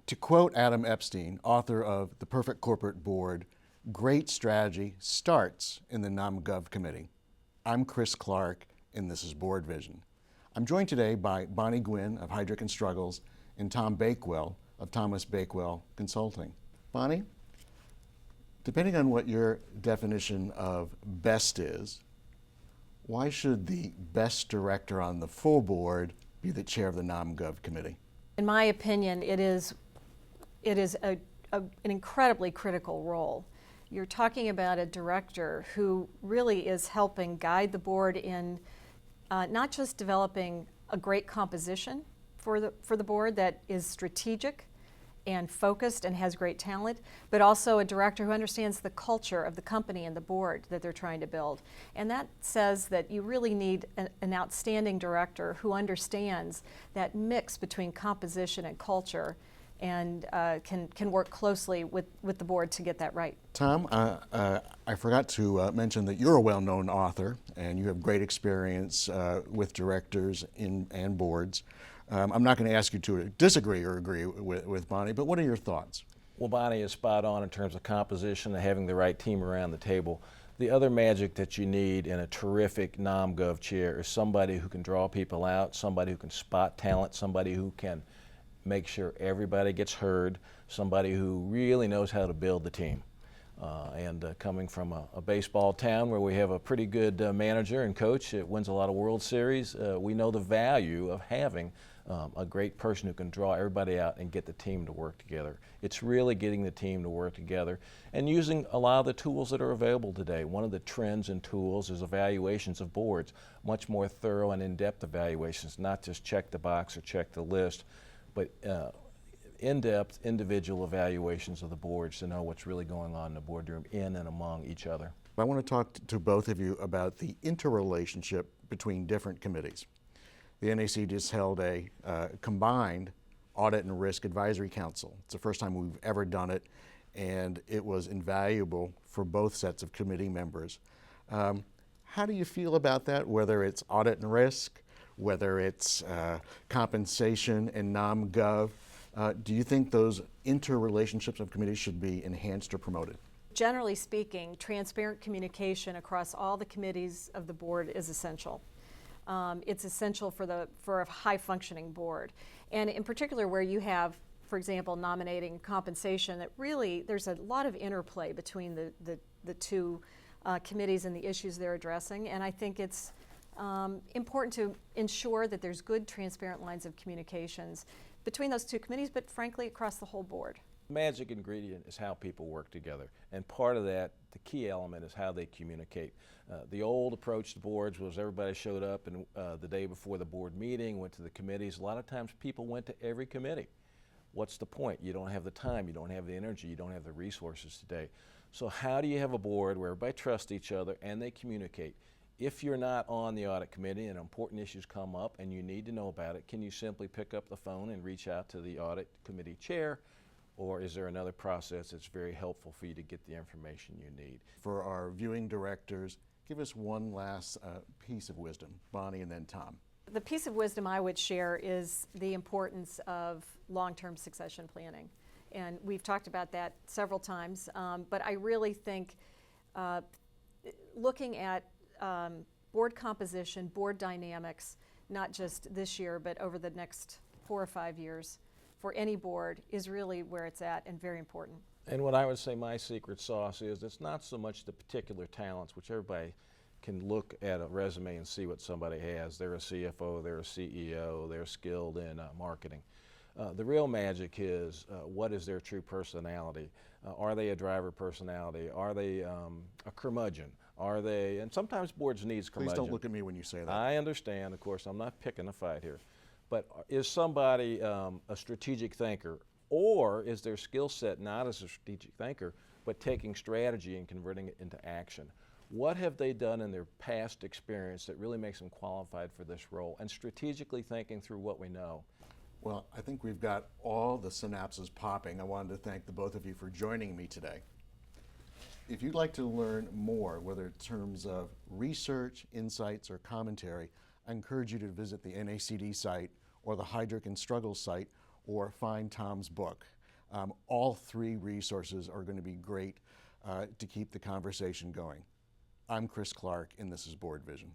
To quote Adam Epstein, author of The Perfect Corporate Board, great strategy starts in the Nom Gov Committee. I'm Chris Clark, and this is Board Vision. I'm joined today by Bonnie Gwynn of Heidrick & Struggles and Tom Bakewell of Thomas Bakewell Consulting. Bonnie, depending on what your definition of best is, why should the best director on the full board be the chair of the Nom Gov Committee? In my opinion, it is an incredibly critical role. You're talking about a director who really is helping guide the board in not just developing a great composition for the board that is strategic and focused and has great talent, but also a director who understands the culture of the company and the board that they're trying to build. And that says that you really need an outstanding director who understands that mix between composition and culture and can work closely with the board to get that right. Tom, I forgot to mention that you're a well-known author and you have great experience with directors and boards. I'm not going to ask you to disagree or agree with Bonnie, but what are your thoughts? Well, Bonnie is spot on in terms of composition and having the right team around the table. The other magic that you need in a terrific Nom Gov chair is somebody who can draw people out, somebody who can spot talent, somebody who can make sure everybody gets heard, somebody who really knows how to build the team. Coming from a baseball town where we have a pretty good manager and coach that wins a lot of World Series, we know the value of having a great person who can draw everybody out and get the team to work together. It's really getting the team to work together and using a lot of the tools that are available today. One of the trends and tools is evaluations of boards, much more thorough and in-depth evaluations, not just check the box or check the list, but in-depth individual evaluations of the boards to know what's really going on in the boardroom in and among each other. I want to talk to both of you about the interrelationship between different committees. The NAC just held a combined Audit and Risk Advisory Council. It's the first time we've ever done it, and it was invaluable for both sets of committee members. How do you feel about that, whether it's Audit and Risk, whether it's compensation and Nom Gov? Do you think those interrelationships of committees should be enhanced or promoted? Generally speaking, transparent communication across all the committees of the board is essential. It's essential for a high-functioning board. And in particular where you have, for example, nominating compensation, that really there's a lot of interplay between the two committees and the issues they're addressing. And I think it's important to ensure that there's good, transparent lines of communications between those two committees, but frankly across the whole board. The magic ingredient is how people work together, and part of that, the key element, is how they communicate. The old approach to boards was everybody showed up and the day before the board meeting, went to the committees. A lot of times people went to every committee. What's the point? You don't have the time, you don't have the energy, you don't have the resources today. So how do you have a board where everybody trusts each other and they communicate? If you're not on the audit committee and important issues come up and you need to know about it, can you simply pick up the phone and reach out to the audit committee chair? Or is there another process that's very helpful for you to get the information you need? For our viewing directors, give us one last piece of wisdom. Bonnie and then Tom. The piece of wisdom I would share is the importance of long-term succession planning. And we've talked about that several times, but I really think looking at board composition, board dynamics, not just this year, but over the next 4 or 5 years, for any board is really where it's at and very important. And what I would say my secret sauce is, it's not so much the particular talents, which everybody can look at a resume and see what somebody has. They're a CFO, they're a CEO, they're skilled in marketing. The real magic is what is their true personality? Are they a driver personality? Are they a curmudgeon? Are they, and sometimes boards needs curmudgeon. Please don't look at me when you say that. I understand, of course, I'm not picking a fight here. But is somebody a strategic thinker, or is their skill set not as a strategic thinker, but taking strategy and converting it into action? What have they done in their past experience that really makes them qualified for this role, and strategically thinking through what we know? Well, I think we've got all the synapses popping. I wanted to thank the both of you for joining me today. If you'd like to learn more, whether in terms of research, insights, or commentary, I encourage you to visit the NACD site or the Heidrick & Struggles site, or find Tom's book. All three resources are going to be great to keep the conversation going. I'm Chris Clark, and this is Board Vision.